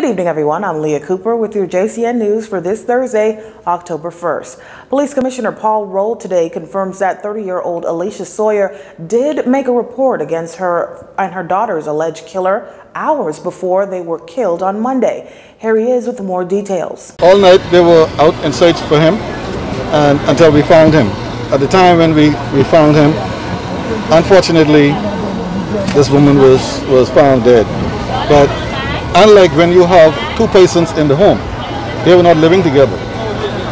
Good evening, everyone. I'm Leah Cooper with your JCN News for this Thursday, October 1st. Police Commissioner Paul Roll today confirms that 30-year-old Alicia Sawyer did make a report against her and her daughter's alleged killer hours before they were killed on Monday. Here he is with more details. All night they were out in search for him and until we found him. At the time when we found him, unfortunately, this woman was found dead. But unlike when you have two persons in the home, they were not living together.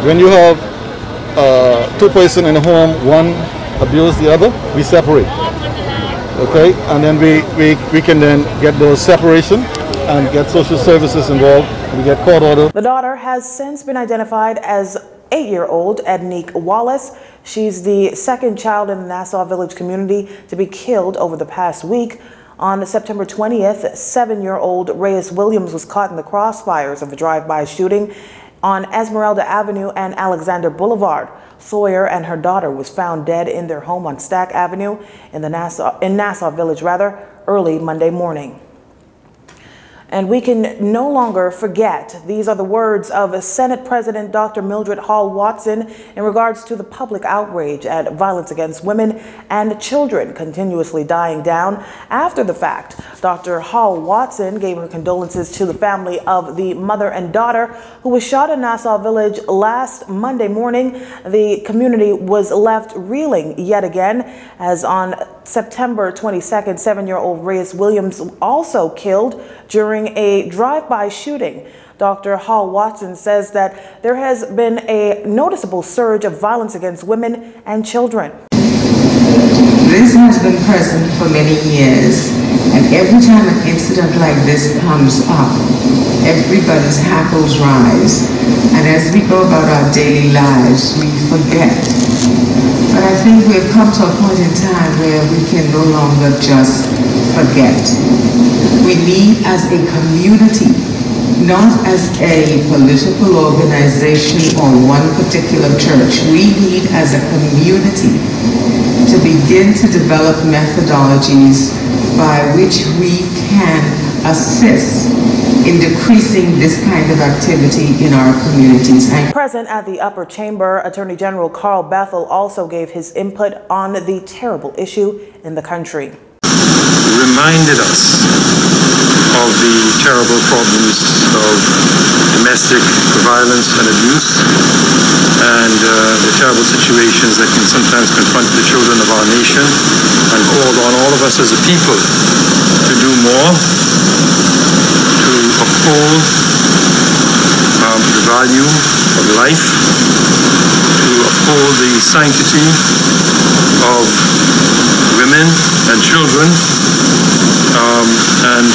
When you have two persons in the home, one abuse the other, we separate. Okay, and then we can then get those separation and get social services involved. We get court order. The daughter has since been identified as 8-year-old Ednique Wallace. She's the second child in the Nassau Village community to be killed over the past week. On September 20th, 7-year-old Reyes Williams was caught in the crossfires of a drive-by shooting on Esmeralda Avenue and Alexander Boulevard. Sawyer and her daughter was found dead in their home on Stack Avenue in Nassau Village early Monday morning. And we can no longer forget. These are the words of Senate President Dr. Mildred Hall Watson in regards to the public outrage at violence against women and children continuously dying down after the fact. Dr. Hall Watson gave her condolences to the family of the mother and daughter who was shot in Nassau Village last Monday morning. The community was left reeling yet again as on September 22nd, 7-year-old Reyes Williams also killed during a drive-by shooting. Dr. Hall Watson says that there has been a noticeable surge of violence against women and children. This has been present for many years, and every time an incident like this comes up, everybody's hackles rise, and as we go about our daily lives, we forget. But I think we've come to a point in time where we can no longer just forget. We need, as a community, not as a political organization or one particular church, we need as a community to begin to develop methodologies by which we can assist in decreasing this kind of activity in our communities. Present at the upper chamber, Attorney General Carl Bethel also gave his input on the terrible issue in the country. Reminded us of the terrible problems of domestic violence and abuse and the terrible situations that can sometimes confront the children of our nation, and called on all of us as a people to do more to uphold the value of life, to uphold the sanctity of women and children, and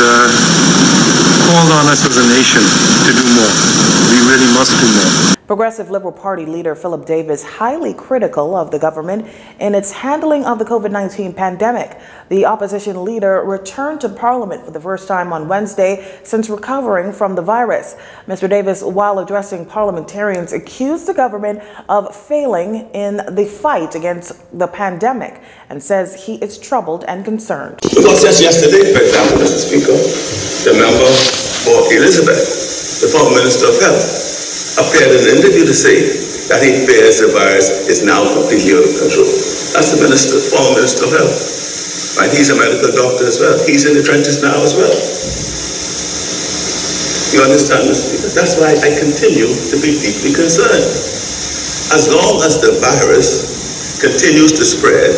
called on us as a nation to do more. We really must do more. Progressive Liberal Party leader Philip Davis highly critical of the government in its handling of the COVID-19 pandemic. The opposition leader returned to Parliament for the first time on Wednesday since recovering from the virus. Mr. Davis, while addressing parliamentarians, accused the government of failing in the fight against the pandemic and says he is troubled and concerned. Because just yesterday, for example, Mr. Speaker, the member for Elizabeth, the former Minister of Health, appeared in an interview to say that he fears the virus is now completely out of control. That's the former Minister of Health. Right? He's a medical doctor as well. He's in the trenches now as well. You understand, Mr. Speaker? That's why I continue to be deeply concerned. As long as the virus continues to spread,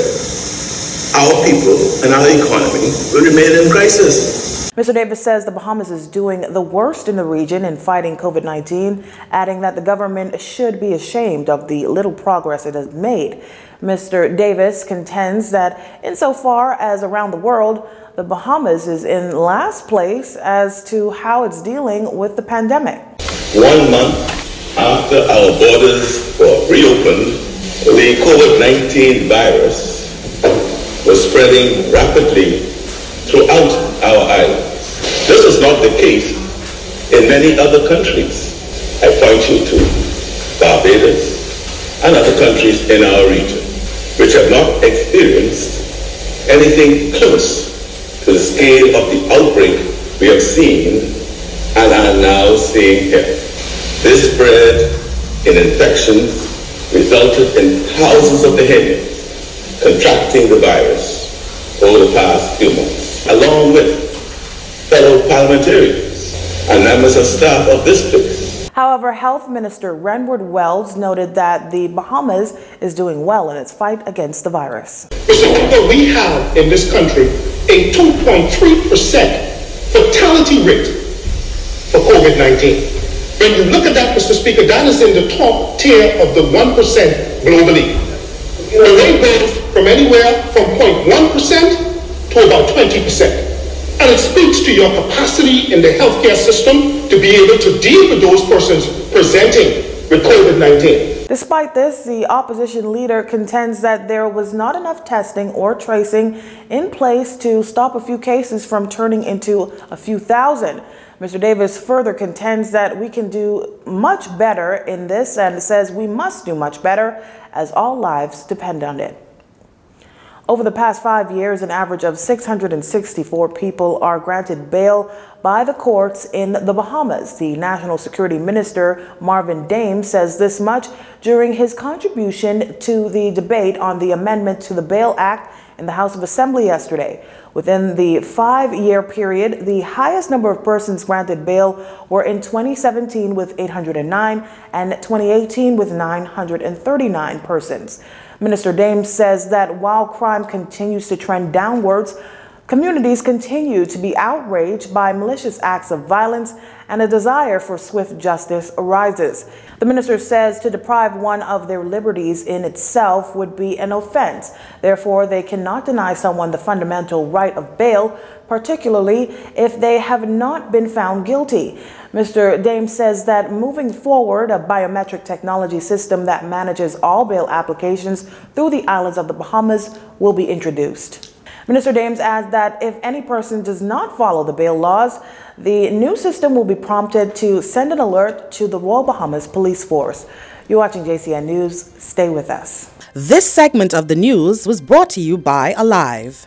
our people and our economy will remain in crisis. Mr. Davis says the Bahamas is doing the worst in the region in fighting COVID-19, adding that the government should be ashamed of the little progress it has made. Mr. Davis contends that insofar as around the world, the Bahamas is in last place as to how it's dealing with the pandemic. 1 month after our borders were reopened, the COVID-19 virus was spreading rapidly throughout our island. This is not the case in many other countries. I point you to Barbados and other countries in our region, which have not experienced anything close to the scale of the outbreak we have seen and are now seeing here. This spread in infections resulted in thousands of Bahamians contracting the virus over the past few months, along with fellow parliamentarians and members of staff of this place. However, Health Minister Renward Wells noted that the Bahamas is doing well in its fight against the virus. Mr. Speaker, we have in this country a 2.3% fatality rate for COVID-19. When you look at that, Mr. Speaker, that is in the top tier of the 1% globally. The rate goes from anywhere from 0.1% to about 20%. And it speaks to your capacity in the healthcare system to be able to deal with those persons presenting with COVID-19. Despite this, the opposition leader contends that there was not enough testing or tracing in place to stop a few cases from turning into a few thousand. Mr. Davis further contends that we can do much better in this and says we must do much better as all lives depend on it. Over the past 5 years, an average of 664 people are granted bail by the courts in the Bahamas. The National Security Minister, Marvin Dame, says this much during his contribution to the debate on the amendment to the Bail Act in the House of Assembly yesterday. Within the 5-year period, the highest number of persons granted bail were in 2017 with 809 and 2018 with 939 persons. Minister Dame says that while crime continues to trend downwards, communities continue to be outraged by malicious acts of violence and a desire for swift justice arises. The minister says to deprive one of their liberties in itself would be an offense. Therefore, they cannot deny someone the fundamental right of bail, particularly if they have not been found guilty. Mr. Dame says that moving forward, a biometric technology system that manages all bail applications through the islands of the Bahamas will be introduced. Minister Dames adds that if any person does not follow the bail laws, the new system will be prompted to send an alert to the Royal Bahamas Police Force. You're watching JCN News. Stay with us. This segment of the news was brought to you by Alive.